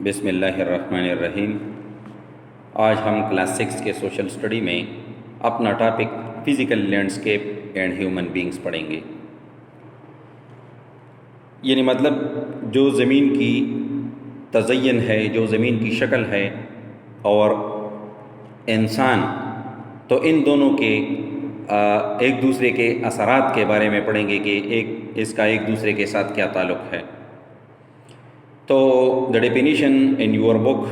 بسم اللہ الرحمن الرحیم۔ آج ہم کلاس 6 کے سوشل اسٹڈی میں اپنا topic physical landscape and human beings پڑھیں گے۔ یعنی مطلب جو زمین کی تزئین ہے، جو زمین کی شکل ہے اور انسان، تو ان دونوں کے ایک دوسرے کے اثرات کے بارے میں پڑھیں گے کہ اس کا ایک دوسرے کے ساتھ کیا تعلق ہے۔ تو the definition in your book: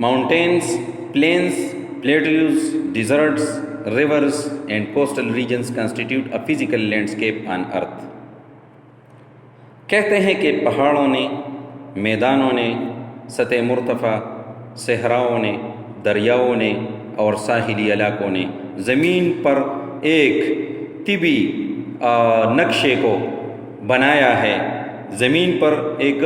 mountains, plains, plateaus, deserts, rivers and coastal regions constitute a physical landscape on earth۔ کہتے ہیں کہ پہاڑوں نے، میدانوں نے، سطح مرتفع، صحراؤں نے، دریاؤں نے اور ساحلی علاقوں نے زمین پر ایک طبی نقشے کو بنایا ہے، زمین پر ایک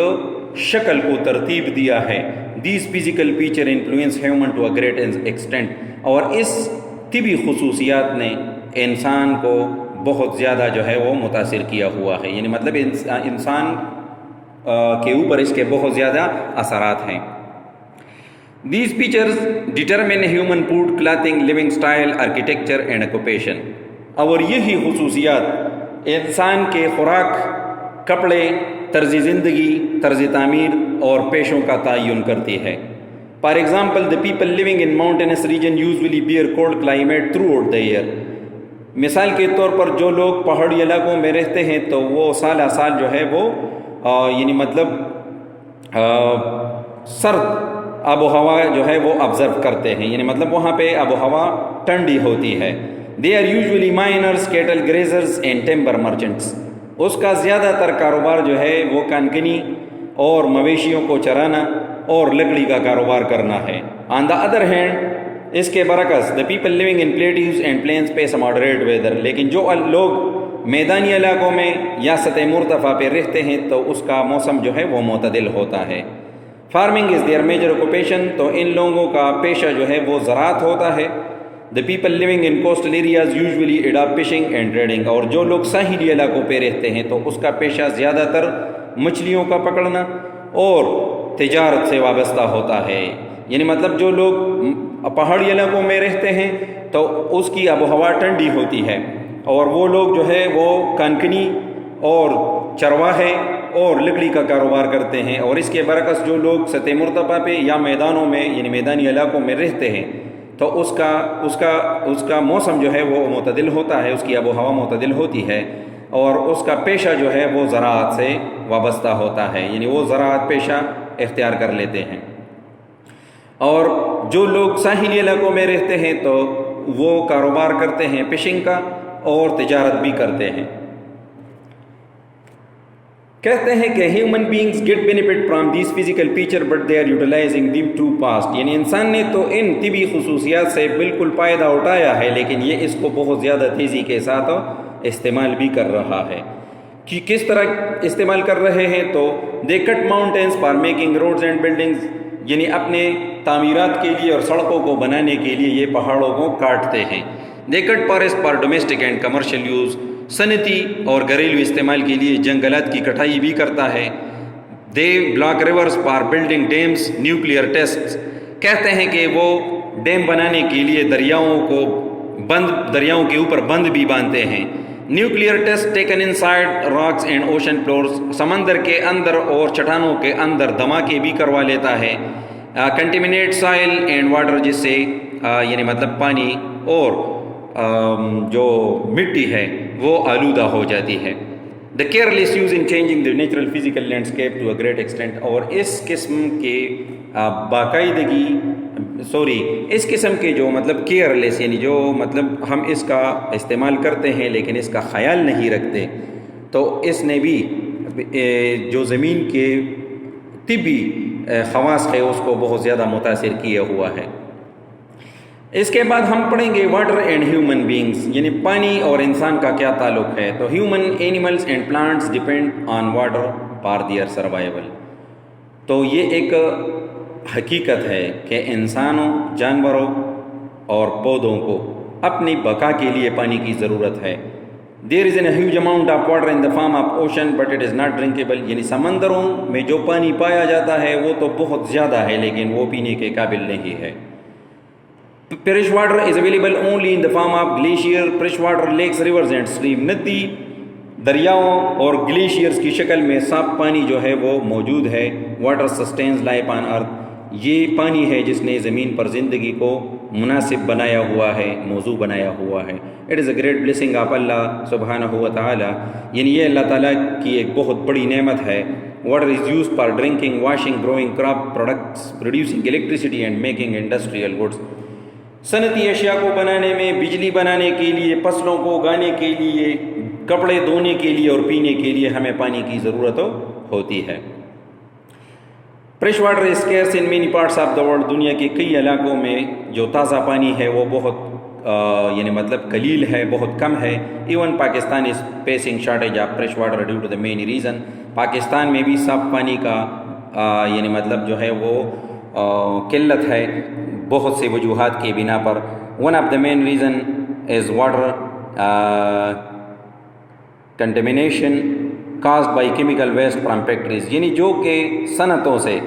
شکل کو ترتیب دیا ہے۔ These physical feature influence human to a great extent, اور اس طبی خصوصیات نے انسان کو بہت زیادہ جو ہے وہ متاثر کیا ہوا ہے۔ یعنی مطلب انسان کے اوپر اس کے بہت زیادہ اثرات ہیں۔ These features determine human food, clothing, living style, architecture and occupation, اور یہی خصوصیات انسان کے خوراک، کپڑے، طرز زندگی، طرز تعمیر اور پیشوں کا تعین کرتی ہے۔ For example, the people living in mountainous region usually bear cold climate throughout the year۔ مثال کے طور پر جو لوگ پہاڑی علاقوں میں رہتے ہیں تو وہ سالہ سال جو ہے وہ یعنی مطلب سرد آب و ہوا جو ہے وہ آبزرو کرتے ہیں، یعنی مطلب وہاں پہ آب و ہوا ٹھنڈی ہوتی ہے۔ they are usually miners, cattle grazers and timber merchants۔ اس کا زیادہ تر کاروبار جو ہے وہ کانکنی اور مویشیوں کو چرانا اور لکڑی کا کاروبار کرنا ہے۔ آن دا ادر ہینڈ، اس کے برعکس، the people living in plateaus and plains face a moderate weather۔ لیکن جو لوگ میدانی علاقوں میں یا سطح مرتفع پہ رہتے ہیں تو اس کا موسم جو ہے وہ معتدل ہوتا ہے۔ Farming is their major occupation، تو ان لوگوں کا پیشہ جو ہے وہ زراعت ہوتا ہے۔ The people living in coastal areas usually adopt fishing and trading، اور جو لوگ ساحلی علاقوں پہ رہتے ہیں تو اس کا پیشہ زیادہ تر مچھلیوں کا پکڑنا اور تجارت سے وابستہ ہوتا ہے۔ یعنی مطلب جو لوگ پہاڑی علاقوں میں رہتے ہیں تو اس کی آب و ہوا ٹھنڈی ہوتی ہے، اور وہ لوگ جو ہے وہ کانکنی اور چرواہے اور لکڑی کا کاروبار کرتے ہیں، اور اس کے برعکس جو لوگ سطح مرتفع پہ یا میدانوں میں یعنی میدانی علاقوں میں رہتے ہیں تو اس کا موسم جو ہے وہ معتدل ہوتا ہے، اس کی آب و ہوا معتدل ہوتی ہے، اور اس کا پیشہ جو ہے وہ زراعت سے وابستہ ہوتا ہے، یعنی وہ زراعت پیشہ اختیار کر لیتے ہیں۔ اور جو لوگ ساحلی علاقوں میں رہتے ہیں تو وہ کاروبار کرتے ہیں فشنگ کا اور تجارت بھی کرتے ہیں۔ کہتے ہیں کہ human beings get benefit from these physical feature but they are utilizing them to fast. یعنی انسان نے تو ان طبی خصوصیات سے بالکل فائدہ اٹھایا ہے، لیکن یہ اس کو بہت زیادہ تیزی کے ساتھ استعمال بھی کر رہا ہے۔ کہ کس طرح استعمال کر رہے ہیں تو they cut mountains for making roads and buildings, یعنی اپنے تعمیرات کے لیے اور سڑکوں کو بنانے کے لیے یہ پہاڑوں کو کاٹتے ہیں۔ They cut forest for domestic and commercial use, صنعتی اور گھریلو استعمال کے لیے جنگلات کی کٹائی بھی کرتا ہے۔ They block rivers for building dams, nuclear test, کہتے ہیں کہ وہ ڈیم بنانے کے لیے دریاؤں کے اوپر بند بھی باندھتے ہیں۔ Nuclear test taken in side rocks and ocean floors, سمندر کے اندر اور چٹانوں کے اندر دھماکے بھی کروا لیتا ہے۔ کنٹیمنیٹ سائل اینڈ واٹر، جس سے یعنی مطلب پانی اور جو مٹی ہے وہ آلودہ ہو جاتی ہے۔ The careless use in changing the natural physical landscape to a great extent, اور اس قسم کے جو مطلب کیئرلیس، یعنی جو مطلب ہم اس کا استعمال کرتے ہیں لیکن اس کا خیال نہیں رکھتے، تو اس نے بھی جو زمین کے طبی خواص ہے اس کو بہت زیادہ متاثر کیا ہوا ہے۔ اس کے بعد ہم پڑھیں گے واٹر اینڈ ہیومن بینگز، یعنی پانی اور انسان کا کیا تعلق ہے۔ تو human animals and plants depend on water for their survival. تو یہ ایک حقیقت ہے کہ انسانوں، جانوروں اور پودوں کو اپنی بقا کے لیے پانی کی ضرورت ہے۔ There is an huge amount of water in the form of ocean but it is not drinkable, یعنی سمندروں میں جو پانی پایا جاتا ہے وہ تو بہت زیادہ ہے لیکن وہ پینے کے قابل نہیں ہے۔ Fresh water is available only in the form of glacier, fresh water lakes, rivers and stream, ندی، دریاؤں اور گلیشیئرز کی شکل میں صاف پانی جو ہے وہ موجود ہے۔ واٹر سسٹینز لائف آن ارتھ، یہ پانی ہے جس نے زمین پر زندگی کو مناسب بنایا ہوا ہے، موضوع بنایا ہوا ہے۔ It is a great blessing of Allah سبحانہ و تعالی، یعنی یہ اللہ تعالیٰ کی ایک بہت بڑی نعمت ہے۔ Water is use for drinking, washing, growing crop products, producing electricity and making industrial goods, صنعتی اشیاء کو بنانے میں، بجلی بنانے کے لیے، فصلوں کو اگانے کے لیے، کپڑے دھونے کے لیے اور پینے کے لیے ہمیں پانی کی ضرورت ہوتی ہے۔ Fresh water is اسکیئرس in many parts of the world, دنیا کے کئی علاقوں میں جو تازہ پانی ہے وہ بہت یعنی مطلب قلیل ہے، بہت کم ہے۔ Even Pakistan is facing shortage of fresh water due to the main reason, Pakistan میں بھی صاف پانی کا یعنی مطلب جو ہے وہ قلت ہے بہت سے وجوہات کی بنا پر۔ One of the main reason is water contamination caused by chemical waste from factories, یعنی جو کہ صنعتوں سے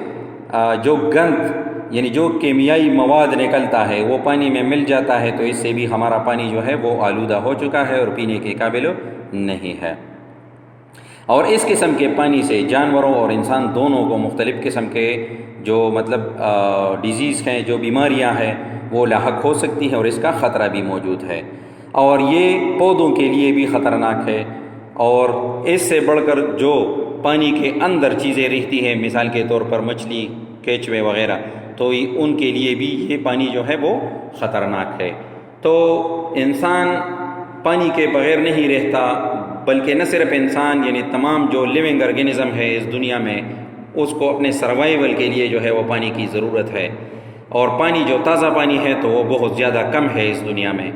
جو گند یعنی جو کیمیائی مواد نکلتا ہے وہ پانی میں مل جاتا ہے، تو اس سے بھی ہمارا پانی جو ہے وہ آلودہ ہو چکا ہے اور پینے کے قابل نہیں ہے۔ اور اس قسم کے پانی سے جانوروں اور انسان دونوں کو مختلف قسم کے جو مطلب ڈیزیز ہیں، جو بیماریاں ہیں وہ لاحق ہو سکتی ہیں اور اس کا خطرہ بھی موجود ہے، اور یہ پودوں کے لیے بھی خطرناک ہے۔ اور اس سے بڑھ کر جو پانی کے اندر چیزیں رہتی ہیں، مثال کے طور پر مچھلی، کیچوے وغیرہ، تو ان کے لیے بھی یہ پانی جو ہے وہ خطرناک ہے۔ تو انسان پانی کے بغیر نہیں رہتا، بلکہ نہ صرف انسان یعنی تمام جو لیونگ آرگینزم ہے اس دنیا میں، اس کو اپنے سروائیول کے لیے جو ہے وہ پانی کی ضرورت ہے، اور پانی جو تازہ پانی ہے تو وہ بہت زیادہ کم ہے اس دنیا میں۔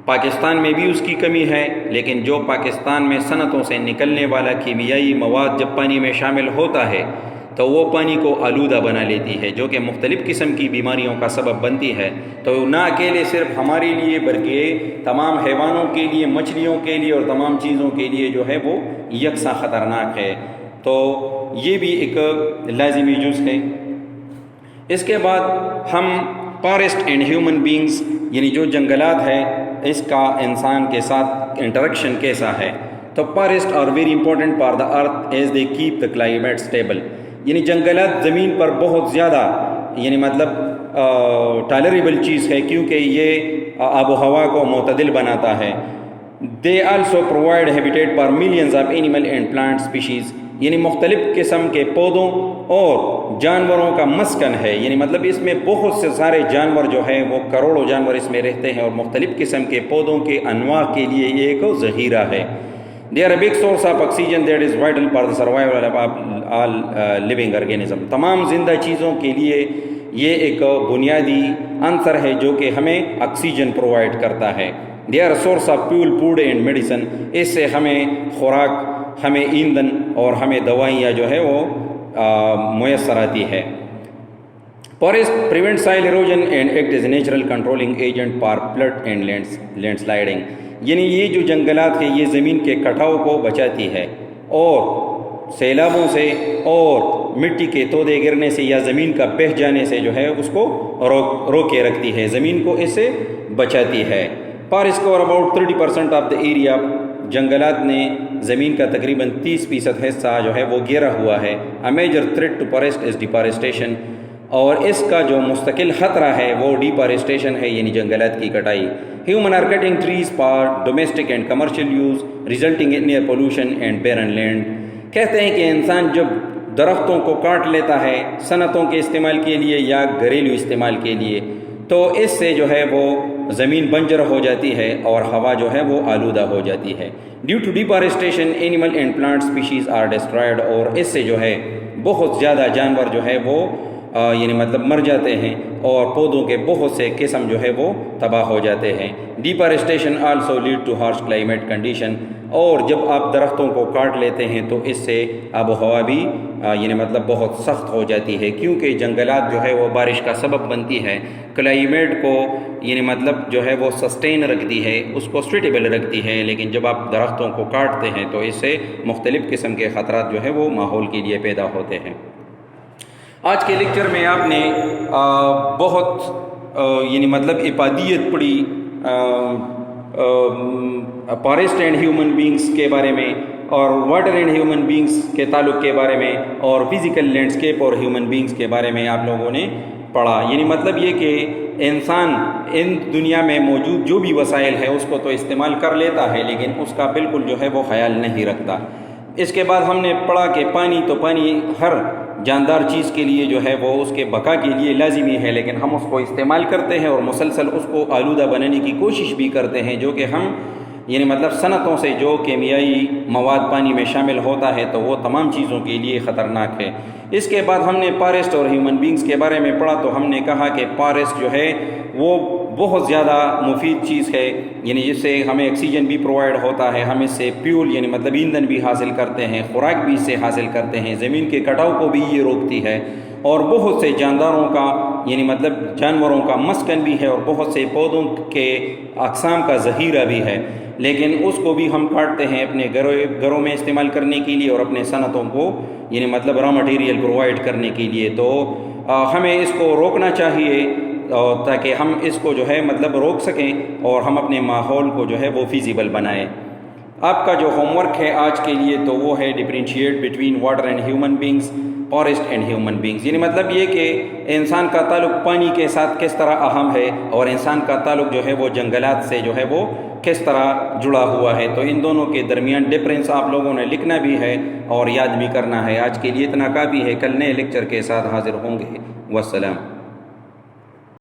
پاکستان میں بھی اس کی کمی ہے، لیکن جو پاکستان میں صنعتوں سے نکلنے والا کیمیائی مواد جب پانی میں شامل ہوتا ہے تو وہ پانی کو آلودہ بنا لیتی ہے، جو کہ مختلف قسم کی بیماریوں کا سبب بنتی ہے۔ تو نہ اکیلے صرف ہمارے لیے بلکہ تمام حیوانوں کے لیے، مچھلیوں کے لیے اور تمام چیزوں کے لیے جو ہے وہ یکساں خطرناک ہے۔ تو یہ بھی ایک لازمی جز ہے۔ اس کے بعد ہم فارسٹ اینڈ ہیومن بینگز، یعنی جو جنگلات ہے اس کا انسان کے ساتھ انٹریکشن کیسا ہے۔ تو forest are very important for the earth as they keep the climate stable, یعنی جنگلات زمین پر بہت زیادہ یعنی مطلب ٹالریبل چیز ہے، کیونکہ یہ آب و ہوا کو معتدل بناتا ہے۔ They also provide habitat for millions of animal and plant species, یعنی مختلف قسم کے پودوں اور جانوروں کا مسکن ہے، یعنی مطلب اس میں بہت سے سارے جانور جو ہیں وہ کروڑوں جانور اس میں رہتے ہیں، اور مختلف قسم کے پودوں کے انواع کے لیے یہ ایک ذخیرہ ہے۔ They are a big source of oxygen that is vital for the survival of all living organisms. تمام زندہ چیزوں کے لیے یہ ایک بنیادی عنصر ہے جو کہ ہمیں آکسیجن پرووائڈ کرتا ہے۔ They are a source of fuel, food and medicine. اس سے ہمیں خوراک، ہمیں ایندھن اور ہمیں دوائیاں جو ہے وہ میسر آتی ہے۔ Forest prevent soil erosion and act as a natural controlling agent for flood and landsliding. یعنی یہ جو جنگلات ہے یہ زمین کے کٹاؤ کو بچاتی ہے، اور سیلابوں سے اور مٹی کے تودے گرنے سے یا زمین کا بہہ جانے سے جو ہے اس کو روکے رکھتی ہے، زمین کو اس سے بچاتی ہے۔ Forest cover about 30% of the area, جنگلات نے زمین کا تقریباً 30% حصہ جو ہے وہ گھیرا ہوا ہے۔ A major threat to forest is deforestation، اور اس کا جو مستقل خطرہ ہے وہ ڈیفارسٹیشن ہے، یعنی جنگلات کی کٹائی۔ Human are cutting trees for domestic and commercial use, resulting in air pollution and barren land۔ کہتے ہیں کہ انسان جب درختوں کو کاٹ لیتا ہے صنعتوں کے استعمال کے لیے یا گھریلو استعمال کے لیے، تو اس سے جو ہے وہ زمین بنجر ہو جاتی ہے اور ہوا جو ہے وہ آلودہ ہو جاتی ہے۔ Due to deforestation, animal and plant species are destroyed، اور اس سے جو ہے بہت زیادہ جانور جو ہے وہ یعنی مطلب مر جاتے ہیں، اور پودوں کے بہت سے قسم جو ہے وہ تباہ ہو جاتے ہیں۔ Deforestation also lead to harsh climate condition, اور جب آپ درختوں کو کاٹ لیتے ہیں تو اس سے آب و ہوا بھی یعنی مطلب بہت سخت ہو جاتی ہے، کیونکہ جنگلات جو ہے وہ بارش کا سبب بنتی ہے، کلائمیٹ کو یعنی مطلب جو ہے وہ سسٹین رکھتی ہے، اس کو سویٹیبل رکھتی ہے، لیکن جب آپ درختوں کو کاٹتے ہیں تو اس سے مختلف قسم کے خطرات جو ہے وہ ماحول کے لیے پیدا ہوتے ہیں۔ آج کے لیکچر میں آپ نے بہت یعنی مطلب افادیت پڑھی فارسٹ اینڈ ہیومن بینگز کے بارے میں، اور واٹر اینڈ ہیومن بینگز کے تعلق کے بارے میں، اور فزیکل لینڈسکیپ اور ہیومن بینگز کے بارے میں آپ لوگوں نے پڑھا۔ یعنی مطلب یہ کہ انسان ان دنیا میں موجود جو بھی وسائل ہے اس کو تو استعمال کر لیتا ہے، لیکن اس کا بالکل جو ہے وہ خیال نہیں رکھتا۔ اس کے بعد ہم نے پڑھا کہ پانی ہر جاندار چیز کے لیے جو ہے وہ اس کے بقا کے لیے لازمی ہے، لیکن ہم اس کو استعمال کرتے ہیں اور مسلسل اس کو آلودہ بنانے کی کوشش بھی کرتے ہیں، جو کہ ہم یعنی مطلب صنعتوں سے جو کیمیائی مواد پانی میں شامل ہوتا ہے تو وہ تمام چیزوں کے لیے خطرناک ہے۔ اس کے بعد ہم نے فارسٹ اور ہیومن بینگز کے بارے میں پڑھا، تو ہم نے کہا کہ فارسٹ جو ہے وہ بہت زیادہ مفید چیز ہے، یعنی جس سے ہمیں آکسیجن بھی پرووائڈ ہوتا ہے، ہم اس سے فیول یعنی مطلب ایندھن بھی حاصل کرتے ہیں، خوراک بھی اس سے حاصل کرتے ہیں، زمین کے کٹاؤ کو بھی یہ روکتی ہے، اور بہت سے جانداروں کا یعنی مطلب جانوروں کا مسکن بھی ہے، اور بہت سے پودوں کے اقسام کا ذخیرہ بھی ہے، لیکن اس کو بھی ہم کاٹتے ہیں اپنے گھروں میں استعمال کرنے کے لیے اور اپنے صنعتوں کو یعنی مطلب را مٹیریل پرووائڈ کرنے کے لیے۔ تو ہمیں اس کو روکنا چاہیے تاکہ ہم اس کو جو ہے مطلب روک سکیں اور ہم اپنے ماحول کو جو ہے وہ فیزیبل بنائیں۔ آپ کا جو ہوم ورک ہے آج کے لیے تو وہ ہے differentiate between water and human beings, forest and human beings, یعنی مطلب یہ کہ انسان کا تعلق پانی کے ساتھ کس طرح اہم ہے اور انسان کا تعلق جو ہے وہ جنگلات سے جو ہے وہ کس طرح جڑا ہوا ہے۔ تو ان دونوں کے درمیان ڈفرینس آپ لوگوں نے لکھنا بھی ہے اور یاد بھی کرنا ہے۔ آج کے لیے اتنا کافی ہے، کل نئے لیکچر کے ساتھ حاضر ہوں گے۔ والسلام۔